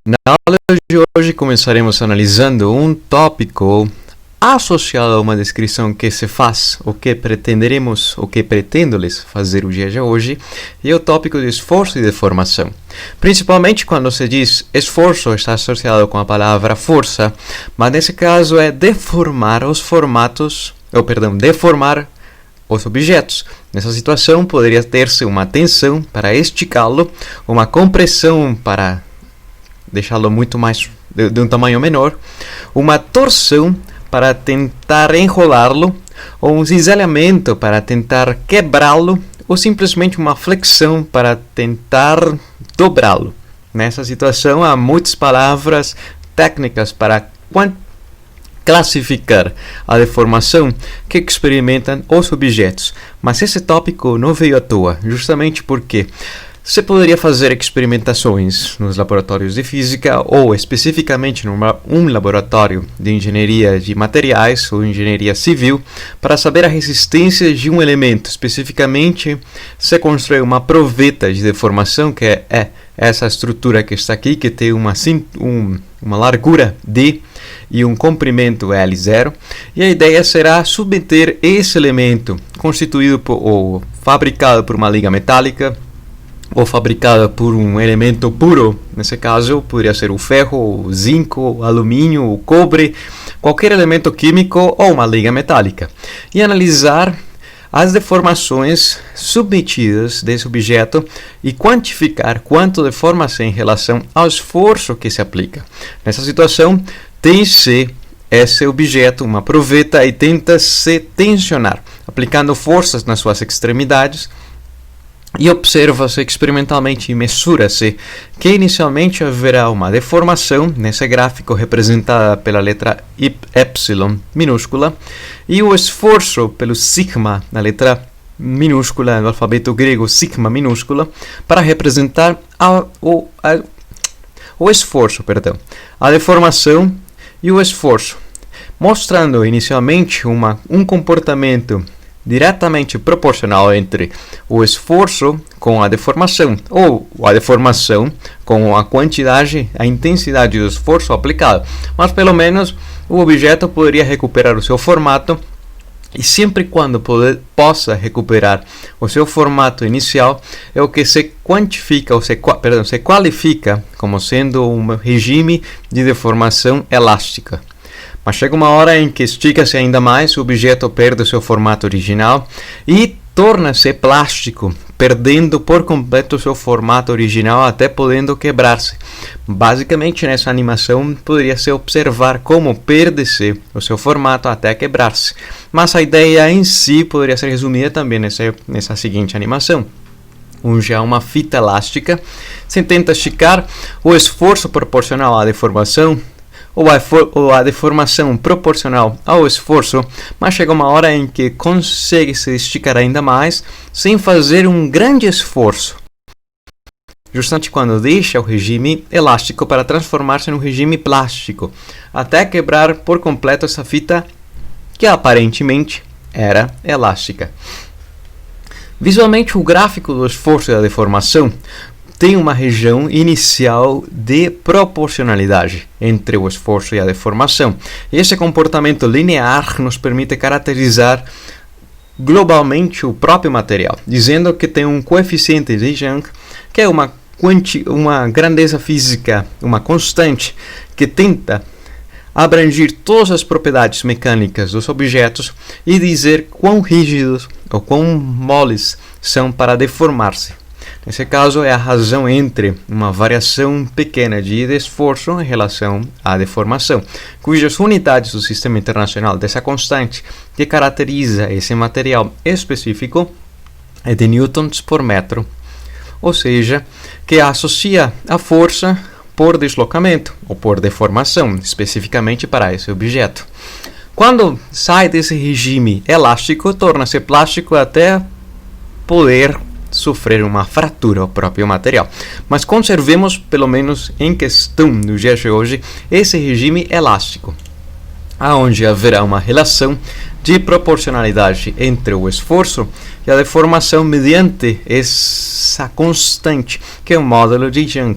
Na aula de hoje começaremos analisando um tópico associado a uma descrição que se faz, o que pretenderemos, o que pretendo-lhes fazer o dia de hoje, e o tópico de esforço e deformação. Principalmente quando se diz esforço, está associado com a palavra força, mas nesse caso é deformar os formatos, deformar os objetos. Nessa situação poderia ter-se uma tensão para esticá-lo, uma compressão para deixá-lo muito mais de um tamanho menor, uma torção para tentar enrolá-lo, ou um cisalhamento para tentar quebrá-lo, ou simplesmente uma flexão para tentar dobrá-lo. Nessa situação há muitas palavras técnicas para classificar a deformação que experimentam os objetos, mas esse tópico não veio à toa, justamente porque você poderia fazer experimentações nos laboratórios de física ou especificamente num laboratório de engenharia de materiais ou engenharia civil para saber a resistência de um elemento. Especificamente, você constrói uma proveta de deformação, que é essa estrutura que está aqui, que tem uma largura D e um comprimento L0, e a ideia será submeter esse elemento constituído ou fabricado por uma liga metálica ou fabricada por um elemento puro. Nesse caso poderia ser o ferro, o zinco, o alumínio, o cobre, qualquer elemento químico ou uma liga metálica, e analisar as deformações submetidas desse objeto e quantificar quanto deforma-se em relação ao esforço que se aplica. Nessa situação, tem-se esse objeto, uma proveta, e tenta-se tensionar, aplicando forças nas suas extremidades, e observa-se experimentalmente e mensura-se que inicialmente haverá uma deformação, nesse gráfico representada pela letra epsilon minúscula, e o esforço pelo sigma, na letra minúscula, no alfabeto grego sigma minúscula, para representar o esforço, a deformação e o esforço, mostrando inicialmente um comportamento diretamente proporcional entre o esforço com a deformação, ou a deformação com a quantidade, a intensidade do esforço aplicado. Mas pelo menos o objeto poderia recuperar o seu formato, e sempre quando possa recuperar o seu formato inicial, é o que se quantifica, ou se qualifica como sendo um regime de deformação elástica. Mas chega uma hora em que estica-se ainda mais, o objeto perde o seu formato original e torna-se plástico, perdendo por completo o seu formato original, até podendo quebrar-se. Basicamente, nessa animação, poderia-se observar como perde-se o seu formato até quebrar-se. Mas a ideia em si poderia ser resumida também nessa seguinte animação. Já uma fita elástica, se tenta esticar, o esforço proporcional à deformação, ou a deformação proporcional ao esforço, mas chega uma hora em que consegue se esticar ainda mais sem fazer um grande esforço, justamente quando deixa o regime elástico para transformar-se num regime plástico, até quebrar por completo essa fita que aparentemente era elástica. Visualmente, o gráfico do esforço e da deformação tem uma região inicial de proporcionalidade entre o esforço e a deformação. E esse comportamento linear nos permite caracterizar globalmente o próprio material, dizendo que tem um coeficiente de Young, que é uma grandeza física, uma constante, que tenta abranger todas as propriedades mecânicas dos objetos e dizer quão rígidos ou quão moles são para deformar-se. Nesse caso, é a razão entre uma variação pequena de esforço em relação à deformação, cujas unidades do Sistema Internacional dessa constante que caracteriza esse material específico é de newtons por metro, ou seja, que associa a força por deslocamento ou por deformação, especificamente para esse objeto. Quando sai desse regime elástico, torna-se plástico até poder sofrer uma fratura ao próprio material. Mas conservemos, pelo menos em questão do dia de hoje, esse regime elástico, aonde haverá uma relação de proporcionalidade entre o esforço e a deformação mediante essa constante, que é o módulo de Young.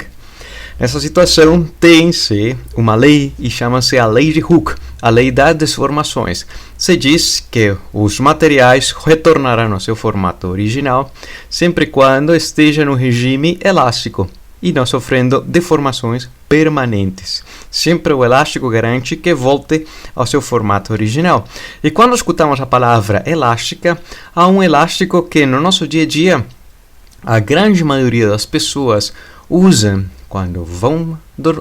Nessa situação, tem-se uma lei e chama-se a lei de Hooke, a lei das deformações. Se diz que os materiais retornarão ao seu formato original sempre quando esteja no regime elástico e não sofrendo deformações permanentes. Sempre o elástico garante que volte ao seu formato original. E quando escutamos a palavra elástica, há um elástico que no nosso dia a dia a grande maioria das pessoas usam quando vão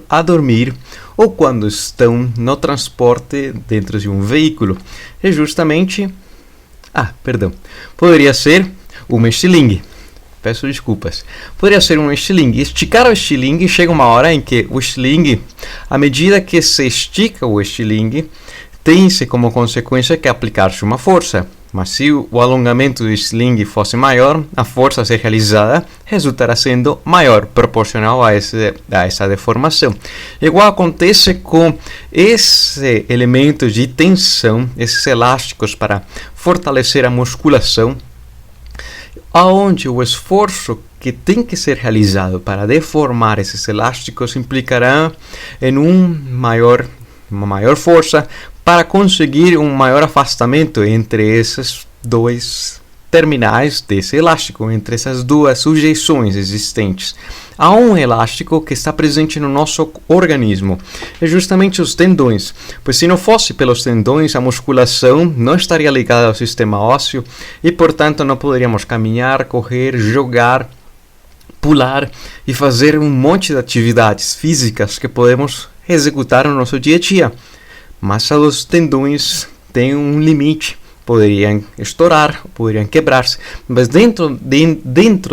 a dormir ou quando estão no transporte dentro de um veículo. É justamente... poderia ser uma estilingue. Peço desculpas. Poderia ser um estilingue. Esticar o estilingue, chega uma hora em que o estilingue, à medida que se estica o estilingue, tem-se como consequência que aplicar-se uma força. Mas se o alongamento do estilingue fosse maior, a força a ser realizada resultará sendo maior, proporcional a essa deformação. Igual acontece com esse elemento de tensão, esses elásticos para fortalecer a musculação, aonde o esforço que tem que ser realizado para deformar esses elásticos implicará em uma maior força para conseguir um maior afastamento entre esses dois terminais desse elástico, entre essas duas sujeições existentes. Há um elástico que está presente no nosso organismo, é justamente os tendões, pois se não fosse pelos tendões, a musculação não estaria ligada ao sistema ósseo e, portanto, não poderíamos caminhar, correr, jogar, pular e fazer um monte de atividades físicas que podemos executar no nosso dia a dia. Mas os tendões têm um limite, poderiam estourar, poderiam quebrar-se, mas dentro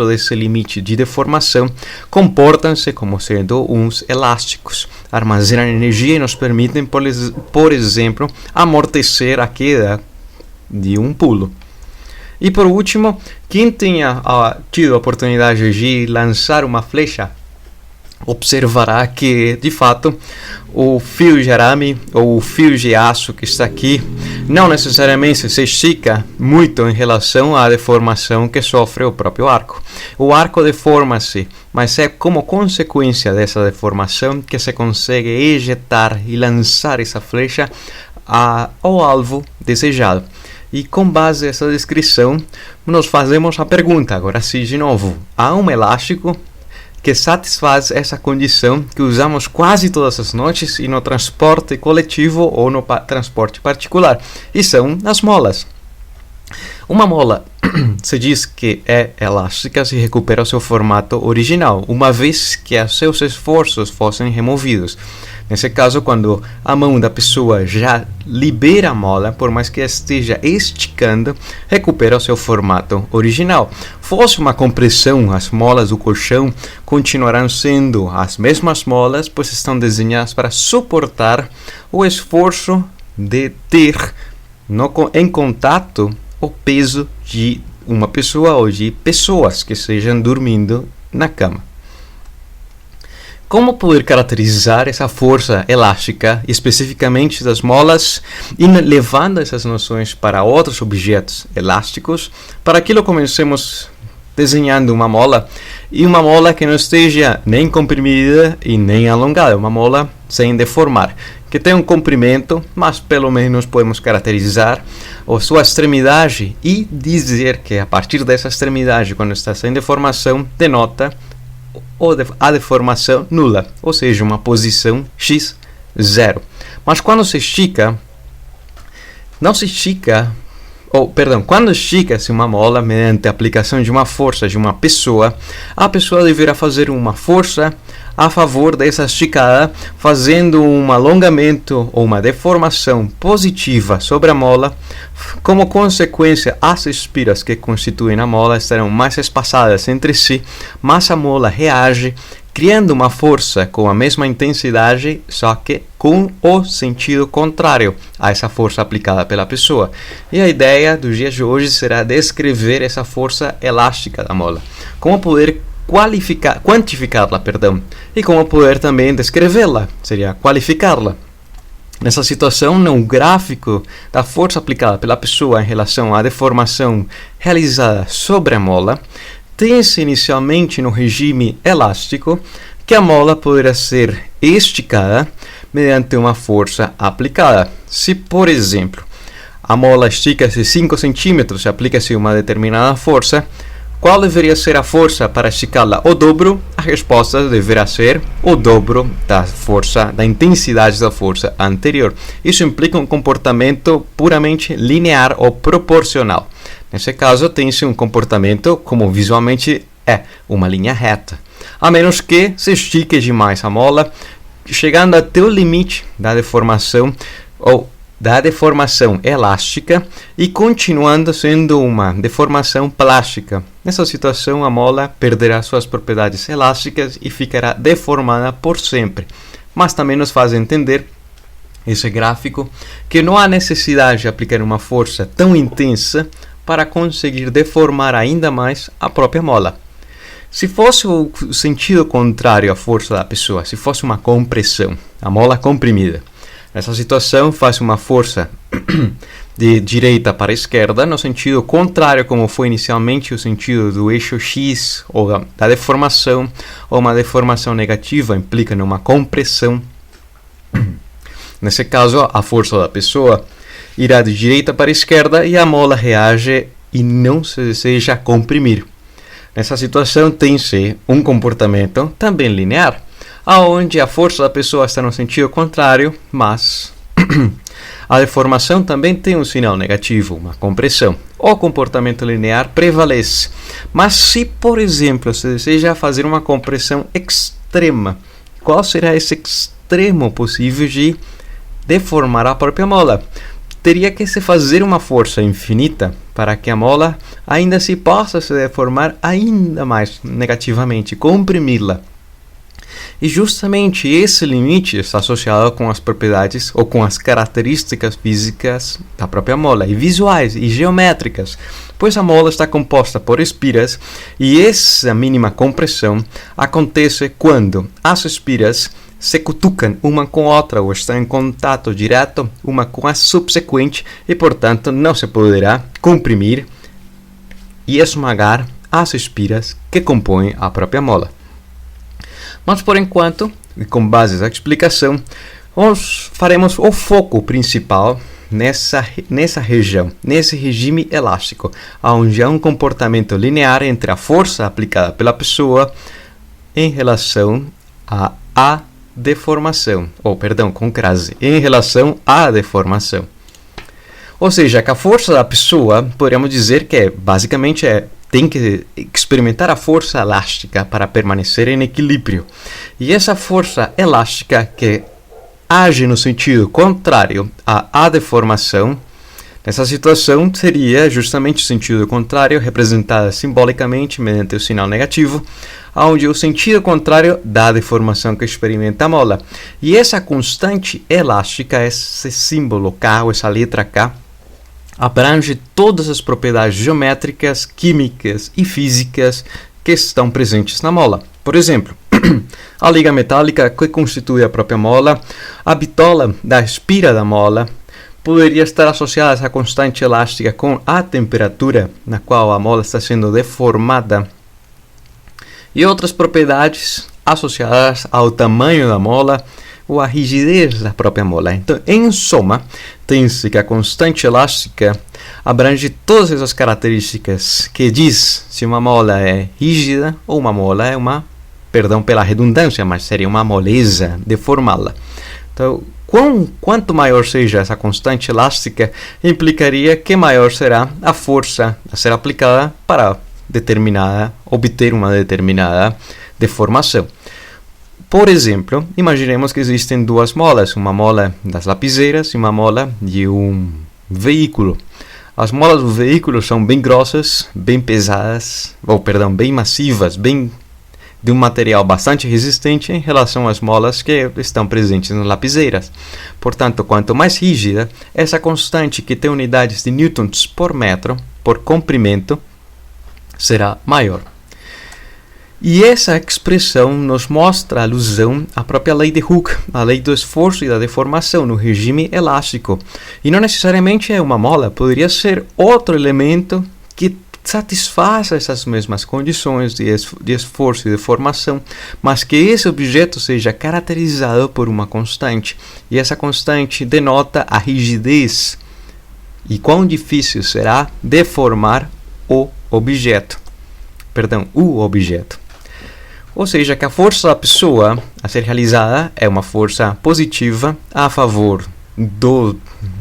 desse limite de deformação, comportam-se como sendo uns elásticos, armazenam energia e nos permitem, por exemplo, amortecer a queda de um pulo. E por último, quem tenha tido a oportunidade de lançar uma flecha, observará que, de fato, o fio de arame ou o fio de aço que está aqui não necessariamente se estica muito em relação à deformação que sofre o próprio arco. O arco deforma-se, mas é como consequência dessa deformação que se consegue ejetar e lançar essa flecha ao alvo desejado. E com base nessa descrição, nós fazemos a pergunta, agora sim de novo, há um elástico que satisfaz essa condição que usamos quase todas as noites e no transporte coletivo ou no transporte particular, e são as molas. Uma mola se diz que é elástica se recupera o seu formato original, uma vez que os seus esforços fossem removidos. Nesse caso, quando a mão da pessoa já libera a mola, por mais que esteja esticando, recupera o seu formato original. Fosse uma compressão, as molas do colchão continuarão sendo as mesmas molas, pois estão desenhadas para suportar o esforço de ter em contato o peso de uma pessoa ou de pessoas que estejam dormindo na cama. Como poder caracterizar essa força elástica, especificamente das molas, e levando essas noções para outros objetos elásticos? Para aquilo comecemos desenhando uma mola, e uma mola que não esteja nem comprimida e nem alongada, uma mola sem deformar, que tem um comprimento, mas pelo menos podemos caracterizar a sua extremidade e dizer que a partir dessa extremidade, quando está sem deformação, denota a deformação nula, ou seja, uma posição x0. Mas quando se estica, quando estica-se uma mola mediante a aplicação de uma força de uma pessoa, a pessoa deverá fazer uma força a favor dessa esticada, fazendo um alongamento ou uma deformação positiva sobre a mola. Como consequência, as espiras que constituem a mola estarão mais espaçadas entre si, mas a mola reage, criando uma força com a mesma intensidade, só que com o sentido contrário a essa força aplicada pela pessoa. E a ideia dos dias de hoje será descrever essa força elástica da mola. Como poder quantificá-la, e como poder também descrevê-la, seria qualificá-la. Nessa situação, no gráfico da força aplicada pela pessoa em relação à deformação realizada sobre a mola, tem-se inicialmente no regime elástico que a mola poderá ser esticada mediante uma força aplicada. Se, por exemplo, a mola estica-se 5 centímetros e aplica-se uma determinada força, qual deveria ser a força para esticá-la? O dobro. A resposta deverá ser o dobro da força, da intensidade da força anterior. Isso implica um comportamento puramente linear ou proporcional. Nesse caso, tem-se um comportamento como visualmente é uma linha reta, a menos que se estique demais a mola, chegando até o limite da deformação ou da deformação elástica e continuando sendo uma deformação plástica. Nessa situação, a mola perderá suas propriedades elásticas e ficará deformada por sempre. Mas também nos faz entender, esse gráfico, que não há necessidade de aplicar uma força tão intensa para conseguir deformar ainda mais a própria mola. Se fosse o sentido contrário à força da pessoa, se fosse uma compressão, a mola comprimida, nessa situação, faz uma força de direita para esquerda, no sentido contrário como foi inicialmente o sentido do eixo X, ou da deformação, ou uma deformação negativa implica numa compressão. Nesse caso, a força da pessoa irá de direita para esquerda e a mola reage e não se deseja comprimir. Nessa situação, tem-se um comportamento também linear, aonde a força da pessoa está no sentido contrário, mas a deformação também tem um sinal negativo, uma compressão. O comportamento linear prevalece. Mas se, por exemplo, se deseja fazer uma compressão extrema, qual será esse extremo possível de deformar a própria mola? Teria que se fazer uma força infinita para que a mola ainda se possa se deformar ainda mais negativamente, comprimi-la. E justamente esse limite está associado com as propriedades ou com as características físicas da própria mola, e visuais e geométricas, pois a mola está composta por espiras e essa mínima compressão acontece quando as espiras se cutucam uma com a outra ou estão em contato direto uma com a subsequente e, portanto, não se poderá comprimir e esmagar as espiras que compõem a própria mola. Mas, por enquanto, e com base na explicação, faremos o foco principal nessa região, nesse regime elástico, onde há um comportamento linear entre a força aplicada pela pessoa em relação à deformação, com crase, em relação à deformação. Ou seja, que a força da pessoa, podemos dizer que basicamente tem que experimentar a força elástica para permanecer em equilíbrio. E essa força elástica que age no sentido contrário à deformação, nessa situação seria justamente o sentido contrário, representada simbolicamente mediante o sinal negativo, onde o sentido contrário da deformação que experimenta a mola. E essa constante elástica, esse símbolo K, ou essa letra K, abrange todas as propriedades geométricas, químicas e físicas que estão presentes na mola. Por exemplo, a liga metálica que constitui a própria mola, a bitola da espira da mola, poderia estar associada a essa constante elástica com a temperatura na qual a mola está sendo deformada e outras propriedades associadas ao tamanho da mola ou à rigidez da própria mola. Então, em soma, tem-se que a constante elástica abrange todas essas características que diz se uma mola é rígida ou uma mola é perdão pela redundância, mas seria uma moleza deformá-la. Então, quanto maior seja essa constante elástica, implicaria que maior será a força a ser aplicada para obter uma determinada deformação. Por exemplo, imaginemos que existem duas molas, uma mola das lapiseiras e uma mola de um veículo. As molas do veículo são bem grossas, bem pesadas, bem massivas, de um material bastante resistente em relação às molas que estão presentes nas lapiseiras. Portanto, quanto mais rígida, essa constante que tem unidades de newtons por metro, por comprimento, será maior. E essa expressão nos mostra a alusão à própria lei de Hooke, a lei do esforço e da deformação no regime elástico. E não necessariamente é uma mola, poderia ser outro elemento que satisfaça essas mesmas condições de esforço e de formação, mas que esse objeto seja caracterizado por uma constante, e essa constante denota a rigidez e quão difícil será deformar o objeto. Ou seja, que a força da pessoa a ser realizada é uma força positiva a favor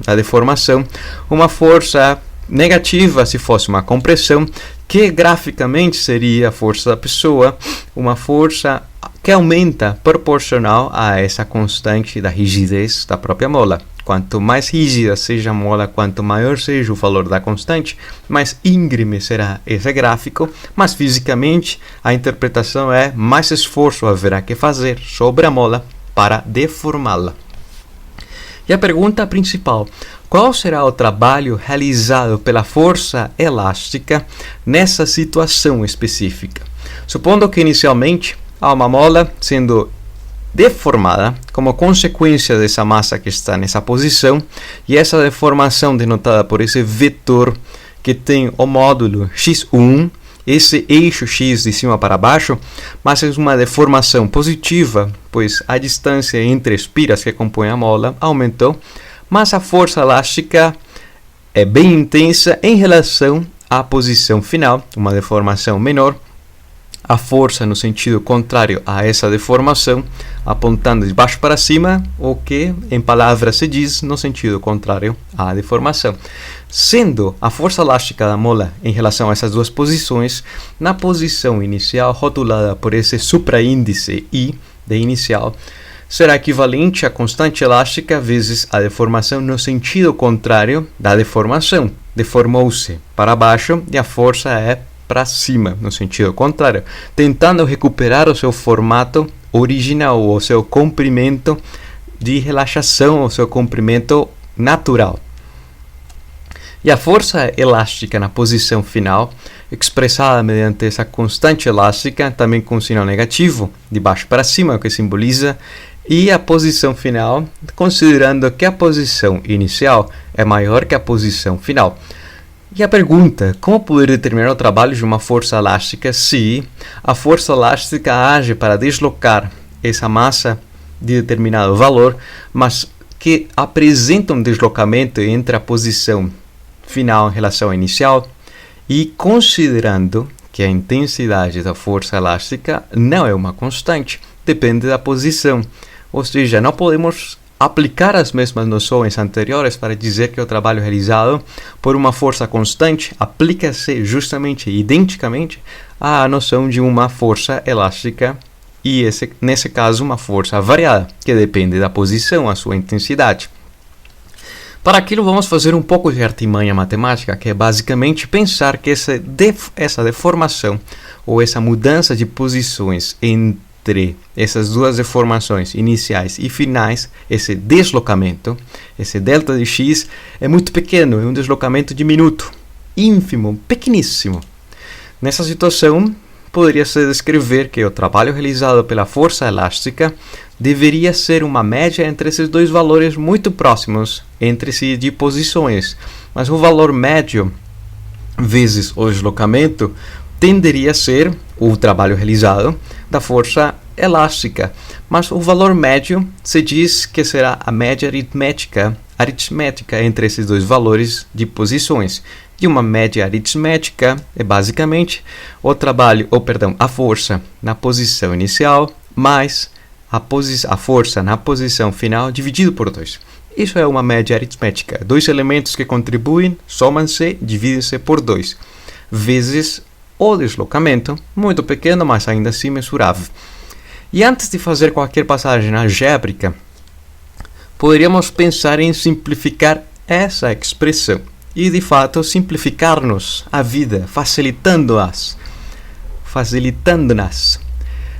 da deformação, uma força negativa se fosse uma compressão, que graficamente seria a força da pessoa, uma força que aumenta proporcional a essa constante da rigidez da própria mola. Quanto mais rígida seja a mola, quanto maior seja o valor da constante, mais íngreme será esse gráfico, mas fisicamente a interpretação é mais esforço haverá que fazer sobre a mola para deformá-la. E a pergunta principal: qual será o trabalho realizado pela força elástica nessa situação específica? Supondo que inicialmente há uma mola sendo deformada como consequência dessa massa que está nessa posição, e essa deformação denotada por esse vetor que tem o módulo x1, esse eixo x de cima para baixo, mas é uma deformação positiva, pois a distância entre as piras que compõem a mola aumentou, mas a força elástica é bem intensa em relação à posição final, uma deformação menor. A força no sentido contrário a essa deformação, apontando de baixo para cima, o que em palavras se diz no sentido contrário à deformação. Sendo a força elástica da mola em relação a essas duas posições, na posição inicial rotulada por esse supraíndice I de inicial, será equivalente à constante elástica vezes a deformação no sentido contrário da deformação. Deformou-se para baixo e a força é para cima, no sentido contrário, tentando recuperar o seu formato original, o seu comprimento de relaxação, o seu comprimento natural. E a força elástica na posição final, expressada mediante essa constante elástica, também com sinal negativo, de baixo para cima, o que simboliza, e a posição final, considerando que a posição inicial é maior que a posição final. E a pergunta: como poder determinar o trabalho de uma força elástica se a força elástica age para deslocar essa massa de determinado valor, mas que apresenta um deslocamento entre a posição final em relação à inicial, e considerando que a intensidade da força elástica não é uma constante, depende da posição. Ou seja, não podemos aplicar as mesmas noções anteriores para dizer que o trabalho realizado por uma força constante aplica-se justamente, identicamente, à noção de uma força elástica e, nesse caso, uma força variada, que depende da posição, a sua intensidade. Para aquilo, vamos fazer um pouco de artimanha matemática, que é basicamente pensar que essa deformação ou essa mudança de posições entre essas duas deformações iniciais e finais, esse deslocamento, esse delta de x, é muito pequeno, é um deslocamento diminuto, ínfimo, pequeníssimo. Nessa situação, poderia-se descrever que o trabalho realizado pela força elástica deveria ser uma média entre esses dois valores muito próximos entre si de posições, mas o valor médio vezes o deslocamento tenderia a ser o trabalho realizado da força elástica, mas o valor médio se diz que será a média aritmética entre esses dois valores de posições. E uma média aritmética é basicamente a força na posição inicial mais a força na posição final dividido por 2. Isso é uma média aritmética. Dois elementos que contribuem, somam-se, dividem-se por 2, vezes o deslocamento, muito pequeno, mas ainda assim mensurável. E antes de fazer qualquer passagem algébrica, poderíamos pensar em simplificar essa expressão e, de fato, simplificar-nos a vida, facilitando-nas.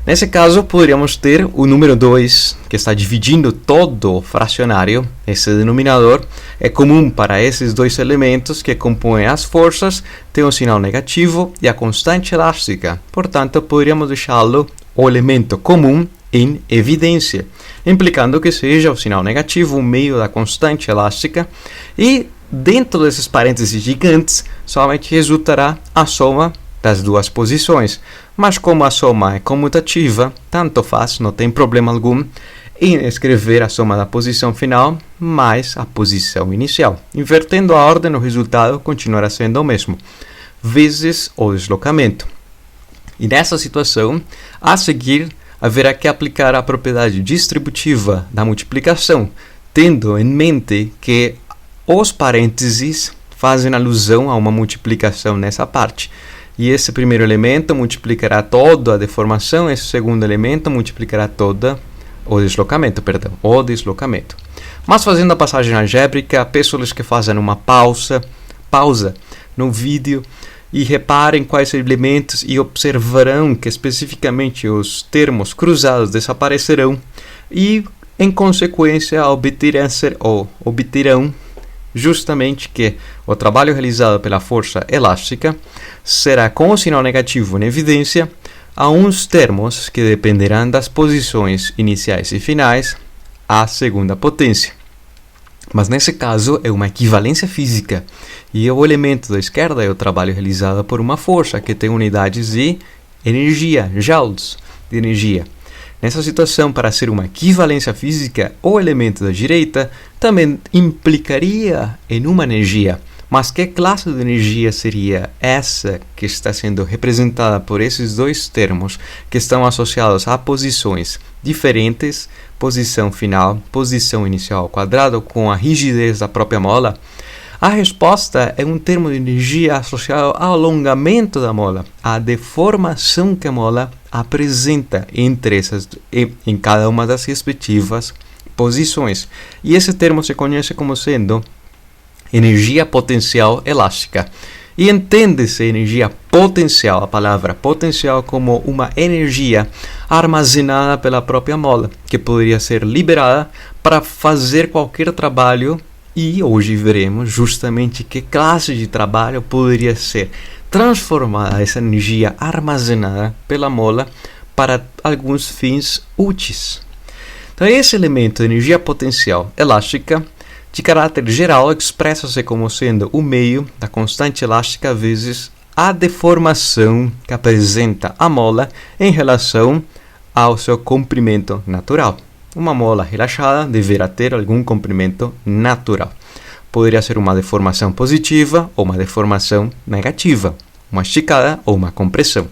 Nesse caso, poderíamos ter o número 2, que está dividindo todo o fracionário. Esse denominador é comum para esses dois elementos que compõem as forças, tem um sinal negativo e a constante elástica. Portanto, poderíamos deixá-lo o elemento comum em evidência, implicando que seja o sinal negativo o meio da constante elástica, e dentro desses parênteses gigantes, somente resultará a soma das duas posições. Mas como a soma é comutativa, tanto faz, não tem problema algum em escrever a soma da posição final mais a posição inicial. Invertendo a ordem, o resultado continuará sendo o mesmo, vezes o deslocamento. E nessa situação, a seguir, haverá que aplicar a propriedade distributiva da multiplicação, tendo em mente que os parênteses fazem alusão a uma multiplicação nessa parte. E esse primeiro elemento multiplicará toda a deformação, esse segundo elemento multiplicará toda o deslocamento. Mas fazendo a passagem algébrica, peço-lhes que façam uma pausa no vídeo e reparem quais elementos e observarão que especificamente os termos cruzados desaparecerão e, em consequência, obterão justamente que o trabalho realizado pela força elástica será com o sinal negativo em evidência a uns termos que dependerão das posições iniciais e finais à segunda potência. Mas nesse caso é uma equivalência física e o elemento da esquerda é o trabalho realizado por uma força que tem unidades de energia, joules de energia. Nessa situação, para ser uma equivalência física, o elemento da direita também implicaria em uma energia. Mas que classe de energia seria essa que está sendo representada por esses dois termos que estão associados a posições diferentes, posição final, posição inicial ao quadrado, com a rigidez da própria mola? A resposta é um termo de energia associado ao alongamento da mola, à deformação que a mola apresenta em cada uma das respectivas posições. E esse termo se conhece como sendo energia potencial elástica. E entende-se energia potencial, a palavra potencial, como uma energia armazenada pela própria mola, que poderia ser liberada para fazer qualquer trabalho. E hoje veremos justamente que classe de trabalho poderia ser transformada essa energia armazenada pela mola para alguns fins úteis. Então, esse elemento de energia potencial elástica, de caráter geral, expressa-se como sendo o meio da constante elástica vezes a deformação que apresenta a mola em relação ao seu comprimento natural. Uma mola relaxada deverá ter algum comprimento natural. Poderia ser uma deformação positiva ou uma deformação negativa, uma esticada ou uma compressão.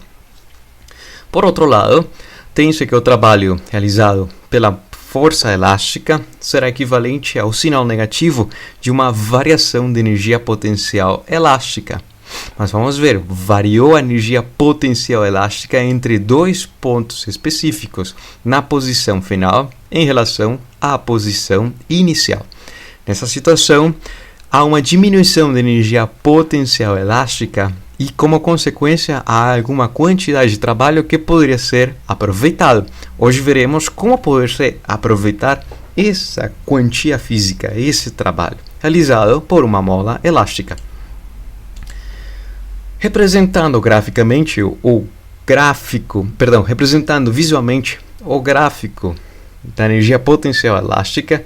Por outro lado, tem-se que o trabalho realizado pela força elástica será equivalente ao sinal negativo de uma variação de energia potencial elástica. Mas vamos ver, variou a energia potencial elástica entre dois pontos específicos na posição final em relação à posição inicial. Nessa situação, há uma diminuição de energia potencial elástica e, como consequência, há alguma quantidade de trabalho que poderia ser aproveitado. Hoje veremos como poder-se aproveitar essa quantia física, esse trabalho, realizado por uma mola elástica. Representando visualmente o gráfico da energia potencial elástica,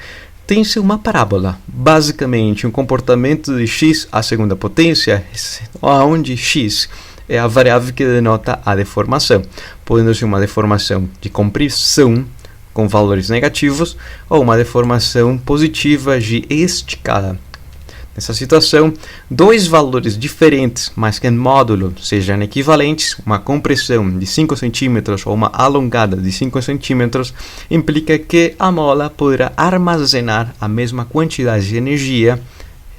tem-se uma parábola, basicamente um comportamento de x à segunda potência, onde x é a variável que denota a deformação, podendo ser uma deformação de compressão com valores negativos ou uma deformação positiva de esticada. Nessa situação, dois valores diferentes, mas que em módulo sejam equivalentes, uma compressão de 5 cm ou uma alongada de 5 cm, implica que a mola poderá armazenar a mesma quantidade de energia,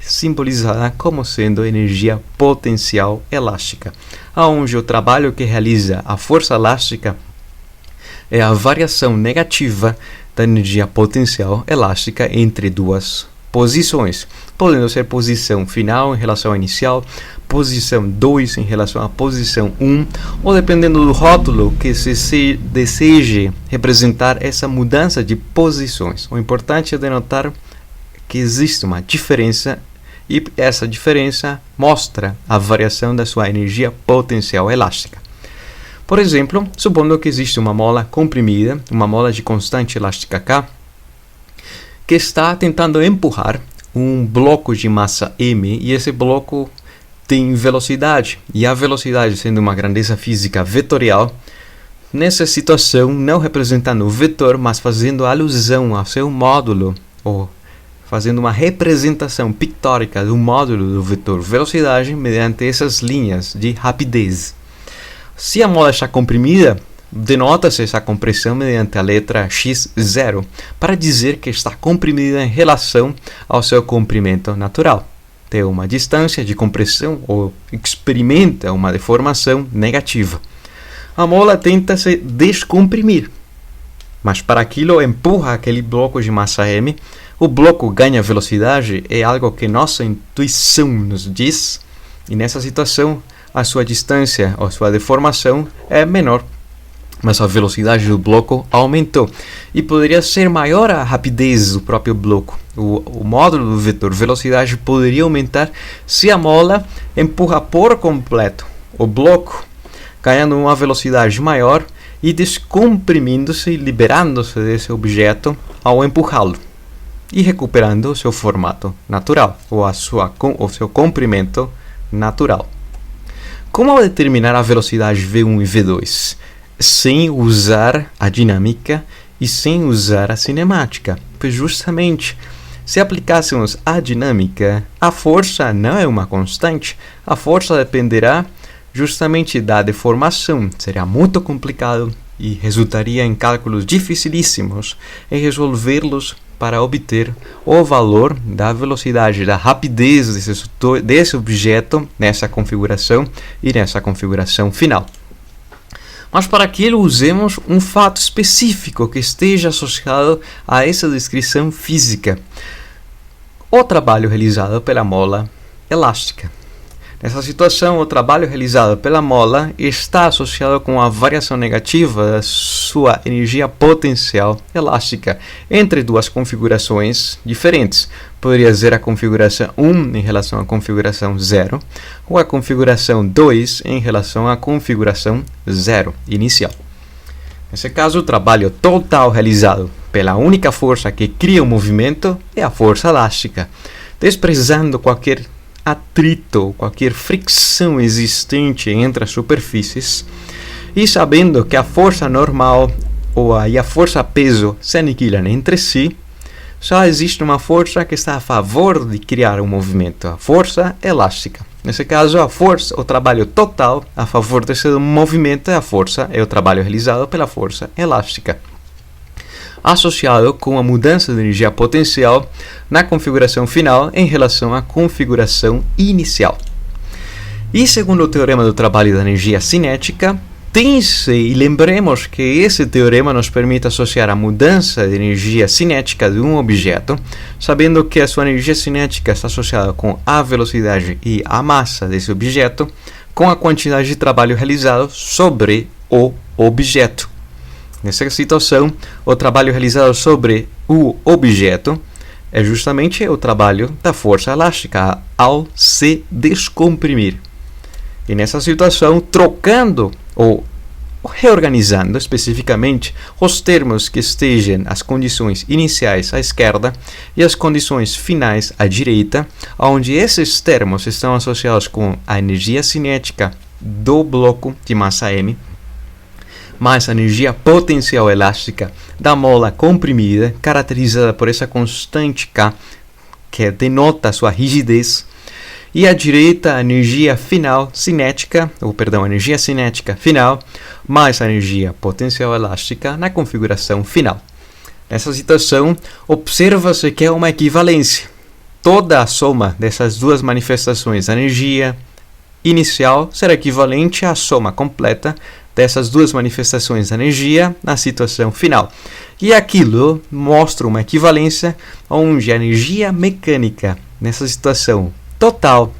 simbolizada como sendo energia potencial elástica, onde o trabalho que realiza a força elástica é a variação negativa da energia potencial elástica entre duas posições, podendo ser posição final em relação à inicial, posição 2 em relação à posição 1, ou dependendo do rótulo que se deseje representar essa mudança de posições. O importante é denotar que existe uma diferença e essa diferença mostra a variação da sua energia potencial elástica. Por exemplo, supondo que existe uma mola comprimida, uma mola de constante elástica K, que está tentando empurrar um bloco de massa m e esse bloco tem velocidade. E a velocidade, sendo uma grandeza física vetorial, nessa situação, não representando o vetor, mas fazendo alusão ao seu módulo, ou fazendo uma representação pictórica do módulo do vetor velocidade mediante essas linhas de rapidez. Se a mola está comprimida, denota-se essa compressão mediante a letra x0, para dizer que está comprimida em relação ao seu comprimento natural. Tem uma distância de compressão ou experimenta uma deformação negativa. A mola tenta se descomprimir, mas para aquilo empurra aquele bloco de massa m. O bloco ganha velocidade, é algo que nossa intuição nos diz, e nessa situação a sua distância ou sua deformação é menor, mas a velocidade do bloco aumentou, e poderia ser maior a rapidez do próprio bloco. O módulo do vetor velocidade poderia aumentar se a mola empurra por completo o bloco, ganhando uma velocidade maior e descomprimindo-se e liberando-se desse objeto ao empurrá-lo, e recuperando o seu formato natural, ou o seu comprimento natural. Como determinar a velocidade V1 e V2? Sem usar a dinâmica e sem usar a cinemática. Pois justamente, se aplicássemos a dinâmica, a força não é uma constante. A força dependerá justamente da deformação. Seria muito complicado e resultaria em cálculos dificilíssimos em resolvê-los para obter o valor da velocidade, da rapidez desse objeto nessa configuração e nessa configuração final. Mas para aquilo usemos um fato específico que esteja associado a essa descrição física: o trabalho realizado pela mola elástica. Nessa situação, o trabalho realizado pela mola está associado com a variação negativa da sua energia potencial elástica entre duas configurações diferentes. Poderia ser a configuração 1 em relação à configuração 0, ou a configuração 2 em relação à configuração 0 inicial. Nesse caso, o trabalho total realizado pela única força que cria o movimento é a força elástica, desprezando qualquer atrito, qualquer fricção existente entre as superfícies, e sabendo que a força normal e a força-peso se aniquilam entre si, só existe uma força que está a favor de criar um movimento, a força elástica. Nesse caso, o trabalho total a favor desse movimento é o trabalho realizado pela força elástica, associado com a mudança de energia potencial na configuração final em relação à configuração inicial. E segundo o teorema do trabalho da energia cinética, e lembremos que esse teorema nos permite associar a mudança de energia cinética de um objeto, sabendo que a sua energia cinética está associada com a velocidade e a massa desse objeto, com a quantidade de trabalho realizado sobre o objeto. Nessa situação, o trabalho realizado sobre o objeto é justamente o trabalho da força elástica ao se descomprimir. E nessa situação, trocando ou reorganizando especificamente os termos que estejam as condições iniciais à esquerda e as condições finais à direita, onde esses termos estão associados com a energia cinética do bloco de massa m, mais a energia potencial elástica da mola comprimida, caracterizada por essa constante K, que denota sua rigidez, e à direita a energia cinética final, mais a energia potencial elástica na configuração final. Nessa situação, observa-se que é uma equivalência. Toda a soma dessas duas manifestações, a energia inicial, será equivalente à soma completa dessas duas manifestações de energia na situação final. E aquilo mostra uma equivalência onde a energia mecânica nessa situação total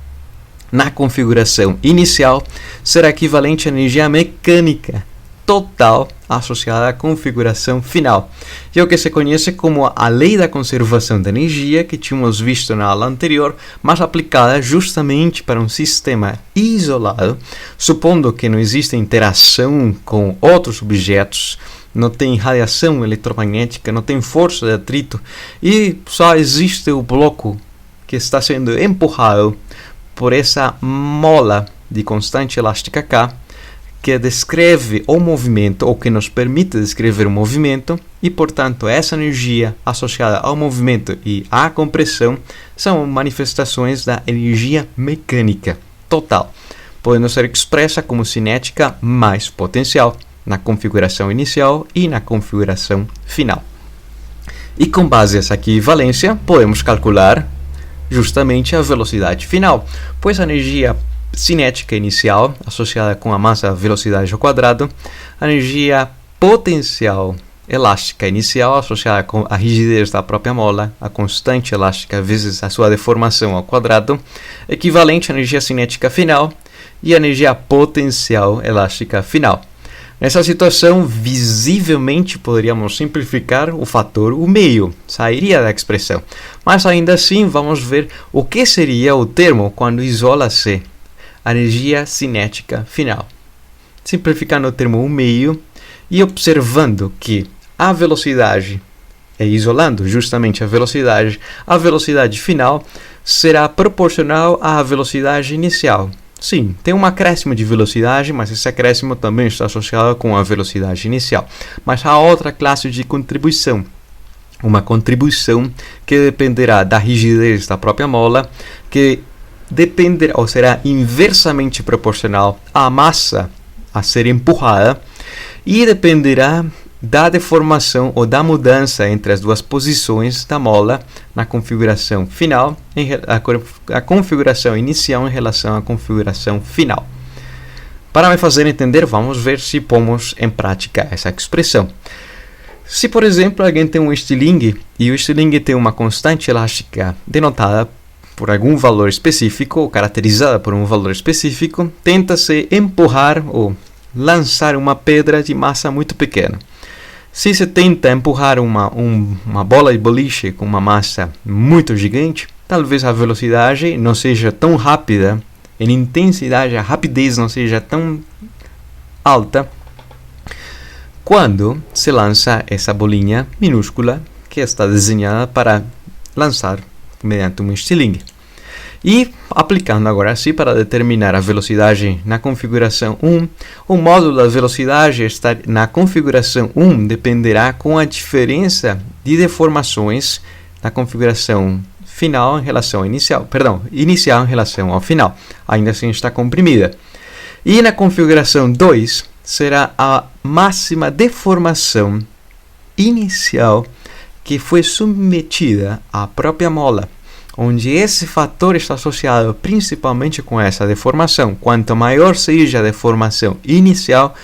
na configuração inicial será equivalente à energia mecânica total associada à configuração final. E é o que se conhece como a lei da conservação da energia, que tínhamos visto na aula anterior, mas aplicada justamente para um sistema isolado, supondo que não existe interação com outros objetos, não tem radiação eletromagnética, não tem força de atrito, e só existe o bloco que está sendo empurrado por essa mola de constante elástica K, que descreve o movimento, ou que nos permite descrever o movimento, e, portanto, essa energia associada ao movimento e à compressão são manifestações da energia mecânica total, podendo ser expressa como cinética mais potencial na configuração inicial e na configuração final. E com base nessa equivalência, podemos calcular justamente a velocidade final, pois a energia cinética inicial, associada com a massa velocidade ao quadrado, a energia potencial elástica inicial, associada com a rigidez da própria mola, a constante elástica vezes a sua deformação ao quadrado, equivalente à energia cinética final e a energia potencial elástica final. Nessa situação, visivelmente poderíamos simplificar o fator o meio, sairia da expressão, mas ainda assim vamos ver o que seria o termo quando isola-se a energia cinética final. Simplificando o termo o meio e observando que a velocidade, isolando justamente a velocidade final será proporcional à velocidade inicial. Sim, tem um acréscimo de velocidade, mas esse acréscimo também está associado com a velocidade inicial. Mas há outra classe de contribuição, uma contribuição que dependerá da rigidez da própria mola, que dependerá ou será inversamente proporcional à massa a ser empurrada e dependerá da deformação ou da mudança entre as duas posições da mola na configuração final, a configuração inicial em relação à configuração final. Para me fazer entender, vamos ver se pomos em prática essa expressão. Se, por exemplo, alguém tem um estilingue e o estilingue tem uma constante elástica denotada por algum valor específico, ou caracterizada por um valor específico, tenta-se empurrar ou lançar uma pedra de massa muito pequena. Se se tenta empurrar uma bola de boliche com uma massa muito gigante, talvez a velocidade não seja tão rápida, em intensidade, a rapidez não seja tão alta, quando se lança essa bolinha minúscula que está desenhada para lançar mediante um estilingue. E aplicando agora assim para determinar a velocidade na configuração 1, o módulo da velocidade na configuração 1 dependerá com a diferença de deformações na configuração final em relação ao inicial em relação ao final, ainda assim está comprimida. E na configuração 2 será a máxima deformação inicial que foi submetida à própria mola, onde esse fator está associado principalmente com essa deformação. Quanto maior seja a deformação inicial,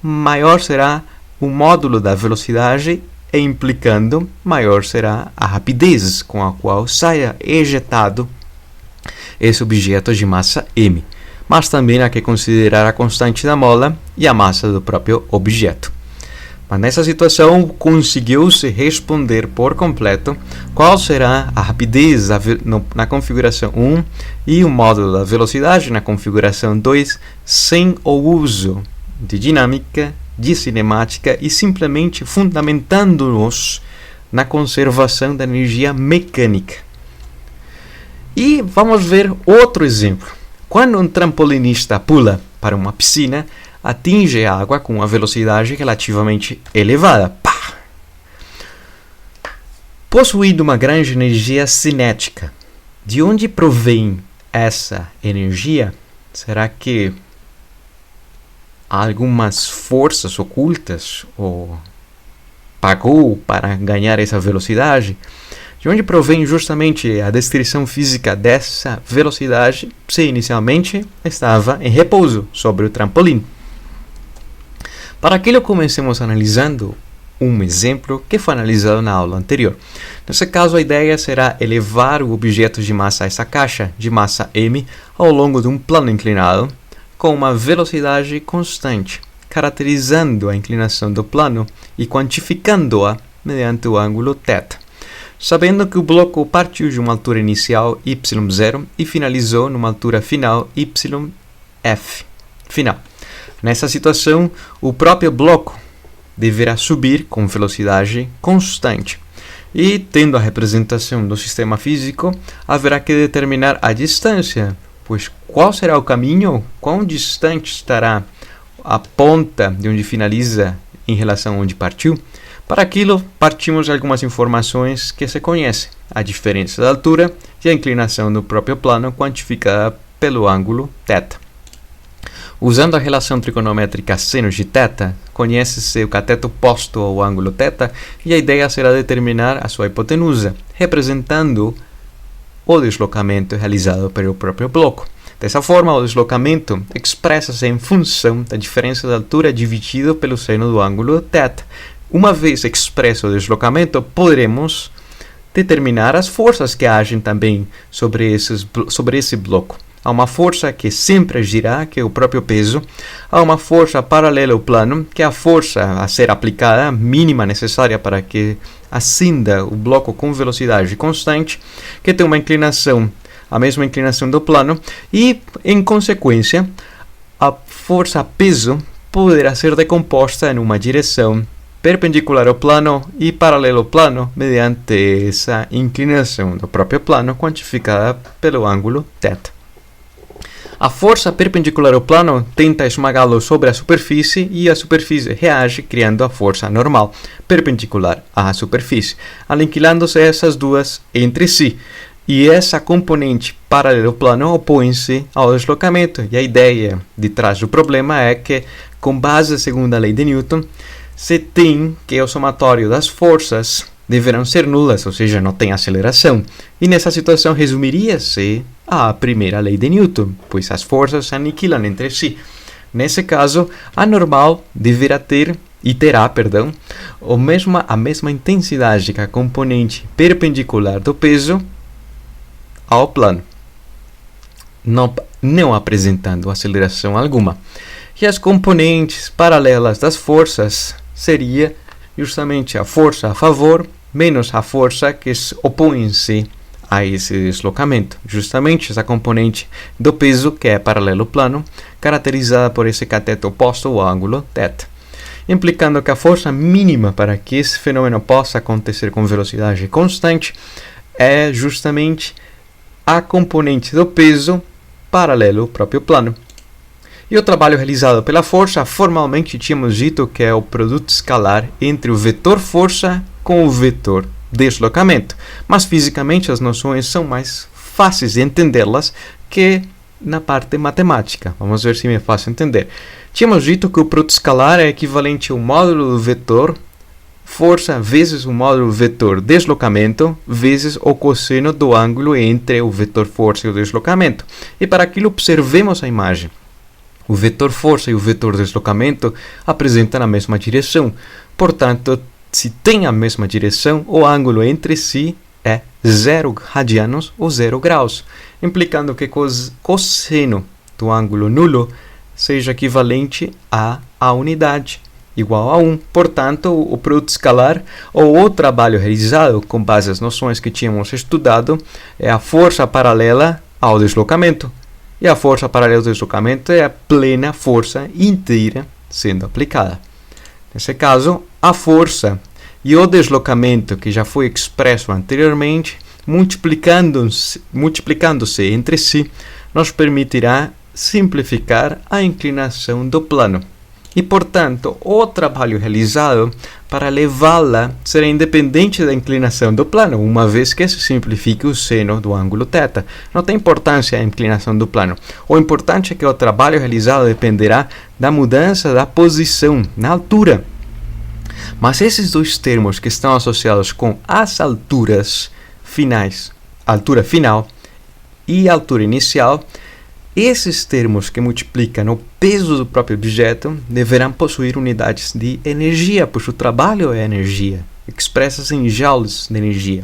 maior será o módulo da velocidade e, implicando, maior será a rapidez com a qual saia ejetado esse objeto de massa m. Mas também há que considerar a constante da mola e a massa do próprio objeto. Mas nessa situação, conseguiu-se responder por completo qual será a rapidez na configuração 1 e o módulo da velocidade na configuração 2 sem o uso de dinâmica, de cinemática e simplesmente fundamentando-nos na conservação da energia mecânica. E vamos ver outro exemplo. Quando um trampolinista pula para uma piscina, atinge a água com uma velocidade relativamente elevada. Pá! Possuindo uma grande energia cinética, de onde provém essa energia? Será que há algumas forças ocultas ou pagou para ganhar essa velocidade? De onde provém justamente a descrição física dessa velocidade se inicialmente estava em repouso sobre o trampolim? Para aquilo, comecemos analisando um exemplo que foi analisado na aula anterior. Nesse caso, a ideia será elevar o objeto de massa, essa caixa de massa m, ao longo de um plano inclinado com uma velocidade constante, caracterizando a inclinação do plano e quantificando-a mediante o ângulo θ, sabendo que o bloco partiu de uma altura inicial y0 e finalizou numa altura final yf final. Nessa situação, o próprio bloco deverá subir com velocidade constante. E, tendo a representação do sistema físico, haverá que determinar a distância, pois qual será o caminho, quão distante estará a ponta de onde finaliza em relação a onde partiu. Para aquilo, partimos de algumas informações que se conhecem: a diferença da altura e a inclinação do próprio plano quantificada pelo ângulo θ. Usando a relação trigonométrica seno de θ, conhece-se o cateto oposto ao ângulo θ e a ideia será determinar a sua hipotenusa, representando o deslocamento realizado pelo próprio bloco. Dessa forma, o deslocamento expressa-se em função da diferença da altura dividido pelo seno do ângulo θ. Uma vez expresso o deslocamento, poderemos determinar as forças que agem também sobre esse bloco. Há uma força que sempre agirá, que é o próprio peso. Há uma força paralela ao plano, que é a força a ser aplicada, a mínima necessária para que ascenda o bloco com velocidade constante, que tem uma inclinação, a mesma inclinação do plano, e, em consequência, a força peso poderá ser decomposta em uma direção perpendicular ao plano e paralela ao plano, mediante essa inclinação do próprio plano, quantificada pelo ângulo θ. A força perpendicular ao plano tenta esmagá-lo sobre a superfície e a superfície reage, criando a força normal, perpendicular à superfície, aniquilando-se essas duas entre si. E essa componente paralela ao plano opõe-se ao deslocamento. E a ideia de trás do problema é que, com base segundo a lei de Newton, se tem que o somatório das forças deverão ser nulas, ou seja, não tem aceleração. E nessa situação resumiria-se a primeira lei de Newton, pois as forças se aniquilam entre si. Nesse caso, a normal deverá ter e terá, a mesma intensidade que a componente perpendicular do peso ao plano, não apresentando aceleração alguma. E as componentes paralelas das forças seria justamente a força a favor menos a força que opõe-se a esse deslocamento. Justamente essa componente do peso, que é paralelo ao plano, caracterizada por esse cateto oposto ao ângulo θ, implicando que a força mínima para que esse fenômeno possa acontecer com velocidade constante é justamente a componente do peso paralelo ao próprio plano. E o trabalho realizado pela força, formalmente tínhamos dito que é o produto escalar entre o vetor força com o vetor deslocamento. Mas fisicamente as noções são mais fáceis de entendê-las que na parte matemática. Vamos ver se me é fácil entender. Tínhamos dito que o produto escalar é equivalente ao módulo do vetor força vezes o módulo vetor deslocamento vezes o cosseno do ângulo entre o vetor força e o deslocamento. E para aquilo observemos a imagem. O vetor força e o vetor deslocamento apresentam a mesma direção. Portanto, se tem a mesma direção, o ângulo entre si é 0 radianos ou 0 graus, implicando que cosseno do ângulo nulo seja equivalente a unidade, igual a 1. Portanto, o produto escalar ou o trabalho realizado com base nas noções que tínhamos estudado é a força paralela ao deslocamento. E a força paralela ao deslocamento é a plena força inteira sendo aplicada. Nesse caso, a força e o deslocamento, que já foi expresso anteriormente, multiplicando-se entre si, nos permitirá simplificar a inclinação do plano. E, portanto, o trabalho realizado para levá-la será independente da inclinação do plano, uma vez que se simplifique o seno do ângulo θ. Não tem importância a inclinação do plano. O importante é que o trabalho realizado dependerá da mudança da posição na altura. Mas esses dois termos que estão associados com as alturas finais, altura final e altura inicial, esses termos que multiplicam o peso do próprio objeto deverão possuir unidades de energia, pois o trabalho é energia, expressa-se em joules de energia.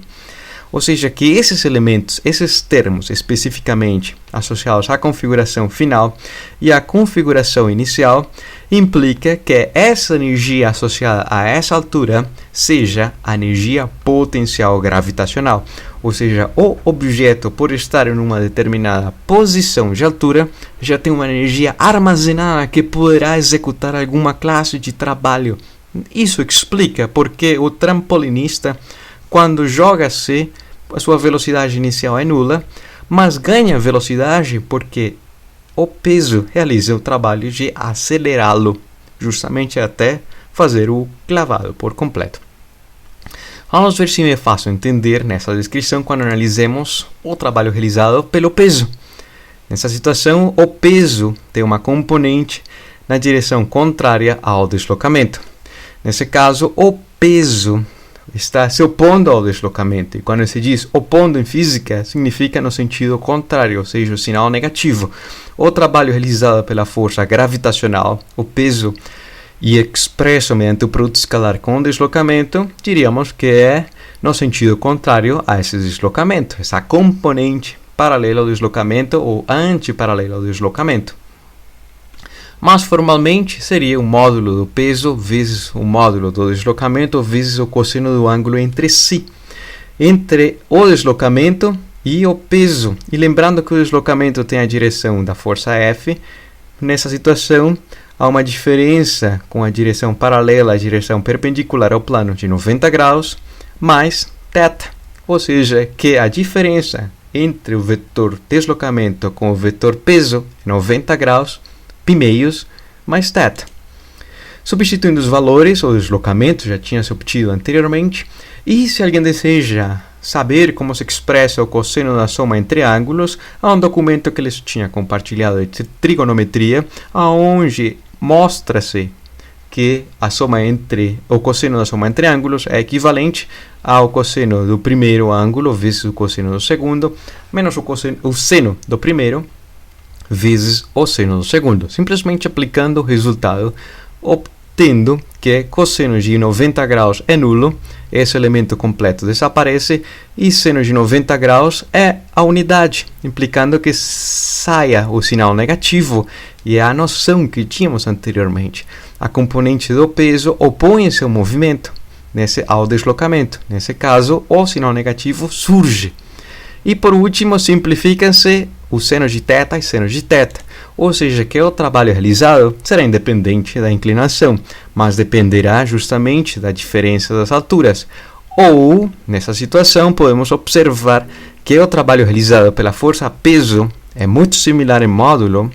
Ou seja, que esses elementos, esses termos especificamente associados à configuração final e à configuração inicial, implica que essa energia associada a essa altura seja a energia potencial gravitacional. Ou seja, o objeto, por estar em uma determinada posição de altura, já tem uma energia armazenada que poderá executar alguma classe de trabalho. Isso explica porque o trampolinista quando joga-se, a sua velocidade inicial é nula, mas ganha velocidade porque o peso realiza o trabalho de acelerá-lo, justamente até fazer o clavado por completo. Vamos ver se me é fácil entender nessa descrição quando analisemos o trabalho realizado pelo peso. Nessa situação, o peso tem uma componente na direção contrária ao deslocamento. Nesse caso, o peso está se opondo ao deslocamento. E quando se diz opondo em física, significa no sentido contrário, ou seja, o sinal negativo. O trabalho realizado pela força gravitacional, o peso, e expresso mediante o produto escalar com o deslocamento, diríamos que é no sentido contrário a esse deslocamento, essa componente paralela ao deslocamento ou antiparalela ao deslocamento. Mas formalmente seria o módulo do peso vezes o módulo do deslocamento vezes o cosseno do ângulo entre si, entre o deslocamento e o peso. E lembrando que o deslocamento tem a direção da força F, nessa situação há uma diferença com a direção paralela à direção perpendicular ao plano de 90 graus, mais θ, ou seja, que a diferença entre o vetor deslocamento com o vetor peso é 90 graus, π meios, mais θ. Substituindo os valores, o deslocamento já tinha se obtido anteriormente, e se alguém deseja saber como se expressa o cosseno da soma entre ângulos, há um documento que eles tinham compartilhado de trigonometria, onde mostra-se que a soma entre o cosseno da soma entre ângulos é equivalente ao cosseno do primeiro ângulo vezes o cosseno do segundo, menos o seno do primeiro vezes o seno do segundo, simplesmente aplicando o resultado, obtendo que cosseno de 90 graus é nulo, esse elemento completo desaparece, e seno de 90 graus é a unidade, implicando que saia o sinal negativo, e é a noção que tínhamos anteriormente. A componente do peso opõe-se ao movimento, ao deslocamento. Nesse caso, o sinal negativo surge. E por último, simplificam-se o seno de θ e seno de θ, ou seja, que o trabalho realizado será independente da inclinação, mas dependerá justamente da diferença das alturas. Ou, nessa situação, podemos observar que o trabalho realizado pela força peso é muito similar em módulo,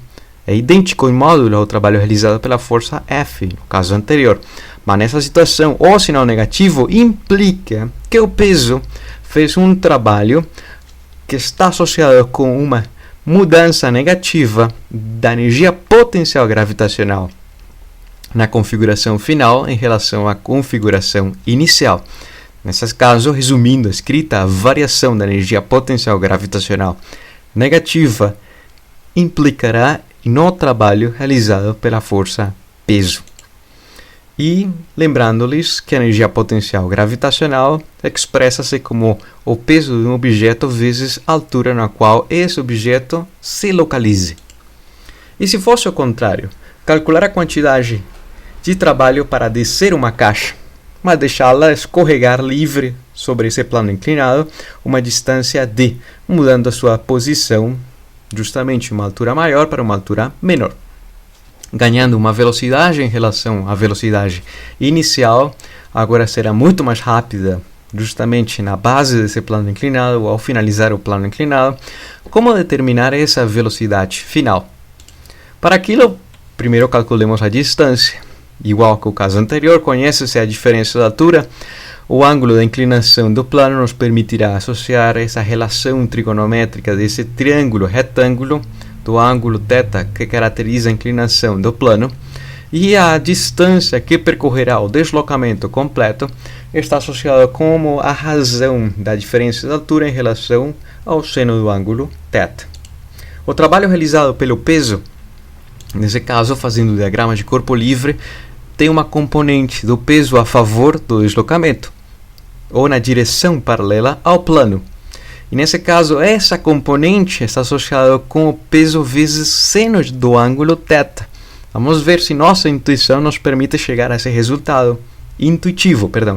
é idêntico em módulo ao trabalho realizado pela força F, no caso anterior. Mas nessa situação, o sinal negativo implica que o peso fez um trabalho que está associado com uma mudança negativa da energia potencial gravitacional na configuração final em relação à configuração inicial. Nesse caso, resumindo a escrita, a variação da energia potencial gravitacional negativa implicará no trabalho realizado pela força peso. E lembrando-lhes que a energia potencial gravitacional expressa-se como o peso de um objeto vezes a altura na qual esse objeto se localize. E se fosse o contrário, calcular a quantidade de trabalho para descer uma caixa, mas deixá-la escorregar livre sobre esse plano inclinado, uma distância d, mudando a sua posição justamente uma altura maior para uma altura menor, ganhando uma velocidade em relação à velocidade inicial, agora será muito mais rápida, justamente na base desse plano inclinado, ou ao finalizar o plano inclinado. Como determinar essa velocidade final? Para aquilo, primeiro calculemos a distância. Igual que o caso anterior, conhece-se a diferença da altura. O ângulo da inclinação do plano nos permitirá associar essa relação trigonométrica desse triângulo retângulo do ângulo θ que caracteriza a inclinação do plano, e a distância que percorrerá o deslocamento completo está associada como a razão da diferença de altura em relação ao seno do ângulo θ. O trabalho realizado pelo peso, nesse caso fazendo o diagrama de corpo livre, tem uma componente do peso a favor do deslocamento, ou na direção paralela ao plano. E nesse caso, essa componente está associada com o peso vezes seno do ângulo θ. Vamos ver se nossa intuição nos permite chegar a esse resultado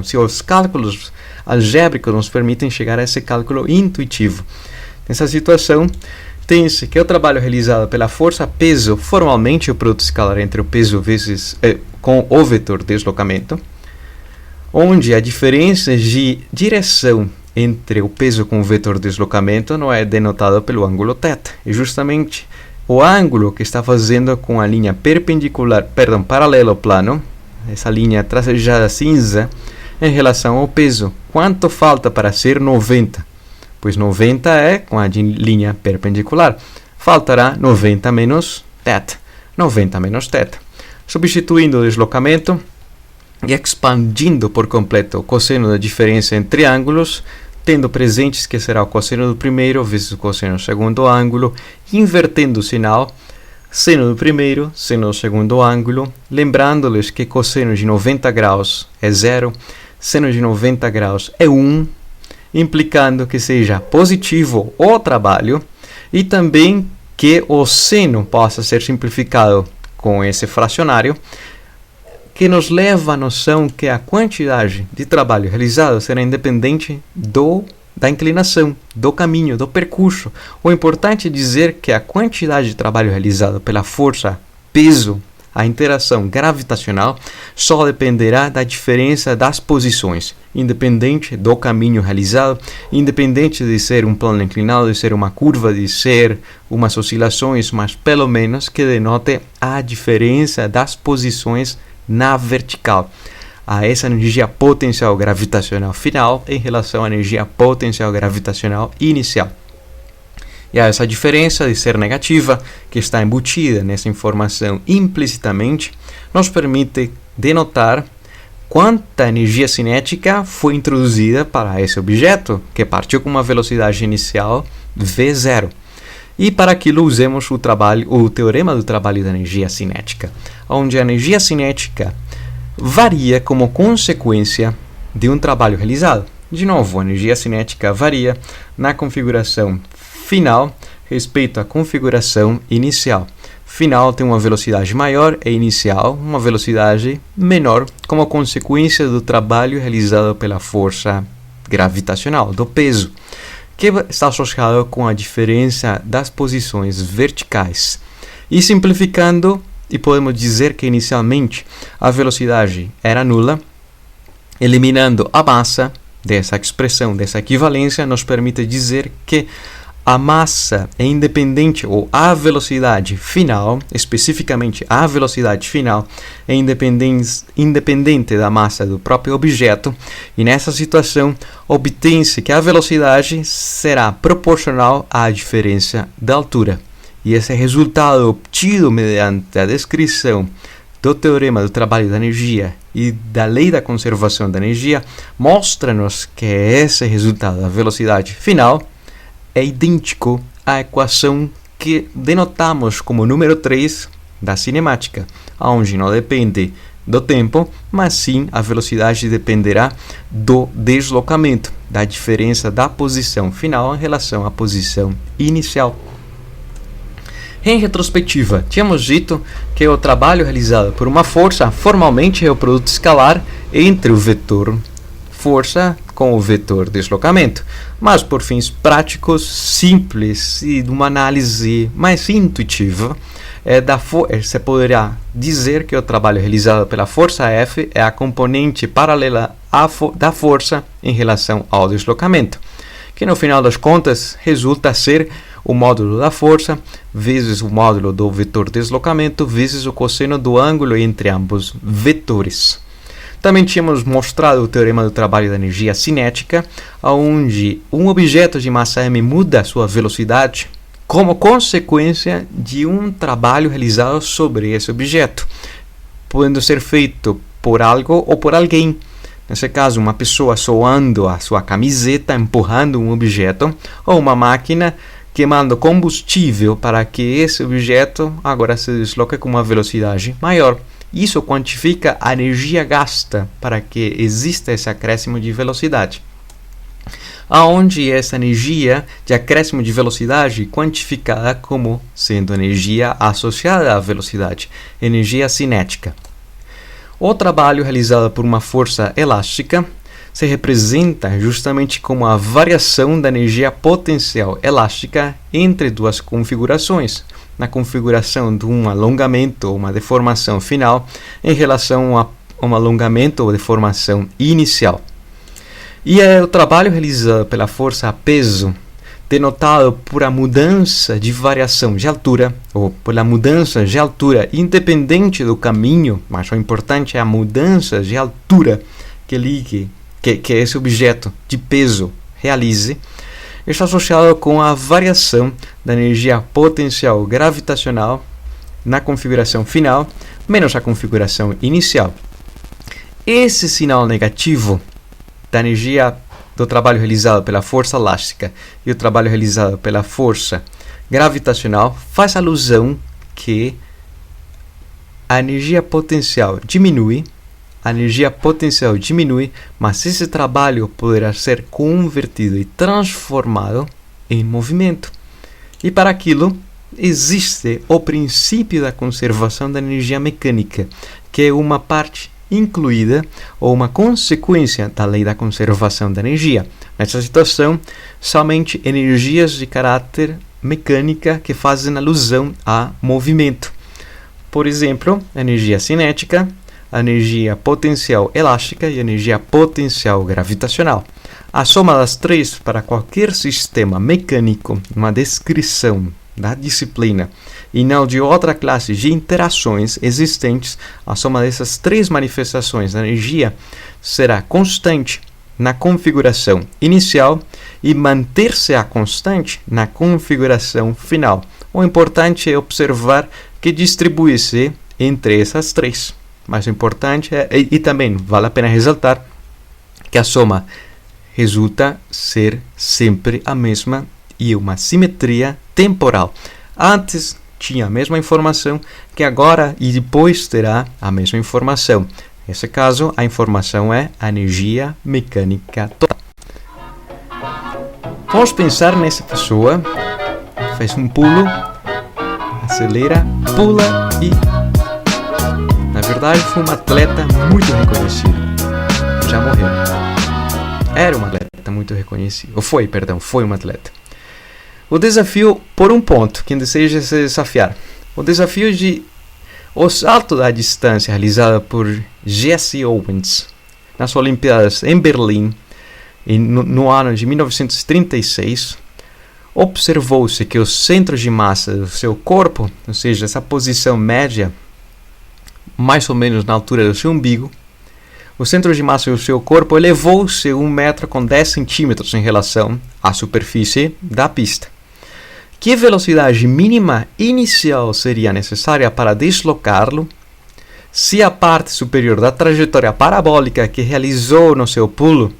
se os cálculos algébricos nos permitem chegar a esse cálculo intuitivo. Nessa situação, tem-se que o trabalho realizado pela força peso, formalmente o produto escalar entre o peso vezes com o vetor deslocamento, onde a diferença de direção entre o peso com o vetor de deslocamento não é denotado pelo ângulo θ. É justamente o ângulo que está fazendo com a linha paralela ao plano, essa linha tracejada cinza, em relação ao peso. Quanto falta para ser 90? Pois 90 é com a linha perpendicular. Faltará 90 menos θ. 90 menos θ. Substituindo o deslocamento e expandindo por completo o cosseno da diferença entre ângulos, tendo presentes que será o cosseno do primeiro vezes o cosseno do segundo ângulo, invertendo o sinal, seno do primeiro, seno do segundo ângulo, lembrando-lhes que cosseno de 90 graus é 0, seno de 90 graus é 1, implicando que seja positivo o trabalho e também que o seno possa ser simplificado com esse fracionário, que nos leva à noção que a quantidade de trabalho realizado será independente da inclinação, do caminho, do percurso. O importante é dizer que a quantidade de trabalho realizado pela força, peso, a interação gravitacional só dependerá da diferença das posições, independente do caminho realizado, independente de ser um plano inclinado, de ser uma curva, de ser umas oscilações, mas pelo menos que denote a diferença das posições na vertical, a essa energia potencial gravitacional final em relação à energia potencial gravitacional inicial. E a essa diferença de ser negativa, que está embutida nessa informação implicitamente, nos permite denotar quanta energia cinética foi introduzida para esse objeto, que partiu com uma velocidade inicial V0. E para aquilo usemos o teorema do trabalho da energia cinética, onde a energia cinética varia como consequência de um trabalho realizado. De novo, a energia cinética varia na configuração final respeito à configuração inicial. Final tem uma velocidade maior e inicial uma velocidade menor como consequência do trabalho realizado pela força gravitacional, do peso, que está associado com a diferença das posições verticais. E simplificando, e podemos dizer que inicialmente a velocidade era nula, eliminando a massa dessa expressão, dessa equivalência, nos permite dizer que a massa é independente, ou a velocidade final, especificamente a velocidade final, é independente da massa do próprio objeto, e nessa situação obtém-se que a velocidade será proporcional à diferença da altura. E esse resultado obtido mediante a descrição do teorema do trabalho da energia e da lei da conservação da energia mostra-nos que esse resultado da velocidade final é idêntico à equação que denotamos como número 3 da cinemática, onde não depende do tempo, mas sim a velocidade dependerá do deslocamento, da diferença da posição final em relação à posição inicial. Em retrospectiva, tínhamos dito que o trabalho realizado por uma força formalmente é o produto escalar entre o vetor força com o vetor deslocamento, mas por fins práticos, simples e de uma análise mais intuitiva, você poderá dizer que o trabalho realizado pela força F é a componente paralela da força em relação ao deslocamento, que no final das contas resulta ser o módulo da força vezes o módulo do vetor deslocamento vezes o cosseno do ângulo entre ambos vetores. Também tínhamos mostrado o teorema do trabalho da energia cinética, onde um objeto de massa m muda sua velocidade como consequência de um trabalho realizado sobre esse objeto, podendo ser feito por algo ou por alguém. Nesse caso, uma pessoa soando a sua camiseta, empurrando um objeto, ou uma máquina queimando combustível para que esse objeto agora se desloque com uma velocidade maior. Isso quantifica a energia gasta para que exista esse acréscimo de velocidade. Aonde essa energia de acréscimo de velocidade quantificada como sendo energia associada à velocidade, energia cinética. O trabalho realizado por uma força elástica se representa justamente como a variação da energia potencial elástica entre duas configurações, na configuração de um alongamento ou uma deformação final em relação um alongamento ou deformação inicial. E o trabalho realizado pela força a peso, denotado por a mudança de variação de altura, ou pela mudança de altura independente do caminho, mas o importante é a mudança de altura que esse objeto de peso realize, está associado com a variação da energia potencial gravitacional na configuração final, menos a configuração inicial. Esse sinal negativo da energia do trabalho realizado pela força elástica e o trabalho realizado pela força gravitacional faz alusão que a energia potencial diminui, mas esse trabalho poderá ser convertido e transformado em movimento. E para aquilo existe o princípio da conservação da energia mecânica, que é uma parte incluída ou uma consequência da lei da conservação da energia. Nessa situação, somente energias de caráter mecânica que fazem alusão a movimento. Por exemplo, a energia cinética, a energia potencial elástica e a energia potencial gravitacional. A soma das três para qualquer sistema mecânico, uma descrição da disciplina e não de outra classe de interações existentes, a soma dessas três manifestações da energia será constante na configuração inicial e manter-se a constante na configuração final. O importante é observar que distribui-se entre essas três. Mas o importante é, e também vale a pena ressaltar, que a soma resulta ser sempre a mesma e uma simetria temporal. Antes tinha a mesma informação que agora e depois terá a mesma informação. Nesse caso, a informação é a energia mecânica total. Vamos pensar nessa pessoa, faz um pulo, acelera, pula e... Na verdade, foi um atleta muito reconhecido. Já morreu. Era um atleta muito reconhecido. Foi um atleta. O desafio, por um ponto, quem deseja se desafiar. O desafio de o salto da distância realizado por Jesse Owens nas Olimpíadas em Berlim no ano de 1936. Observou-se que os centros de massa do seu corpo, ou seja, essa posição média, mais ou menos na altura do seu umbigo, o centro de massa do seu corpo elevou-se 1 metro com 10 centímetros em relação à superfície da pista. Que velocidade mínima inicial seria necessária para deslocá-lo se a parte superior da trajetória parabólica que realizou no seu pulo,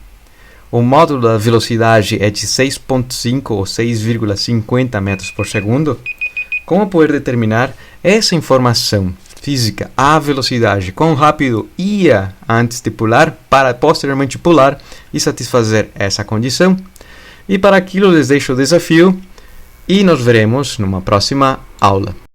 o módulo da velocidade é de 6,5 ou 6,50 metros por segundo? Como poder determinar essa informação física, a velocidade, quão rápido ia antes de pular, para posteriormente pular e satisfazer essa condição? E para aquilo lhes deixo o desafio e nos veremos numa próxima aula.